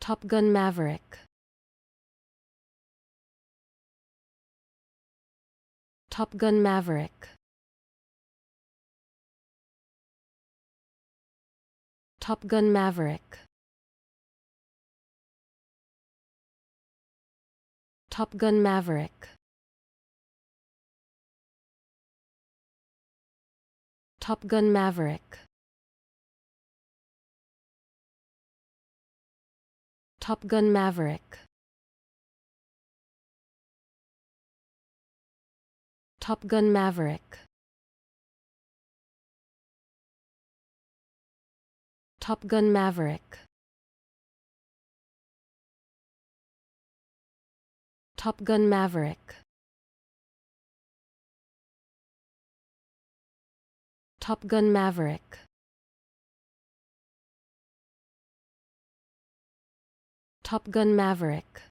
Top Gun Maverick. Top Gun Maverick. Top Gun Maverick. Top Gun Maverick. Top Gun Maverick. Top Gun Maverick. Top Gun Maverick. Top Gun Maverick. Top Gun Maverick. Top Gun Maverick. Top Gun Maverick.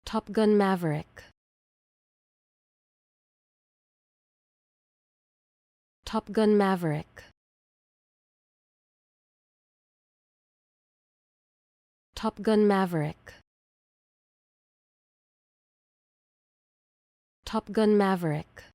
Top Gun Maverick. Top Gun Maverick. Top Gun Maverick. Top Gun Maverick.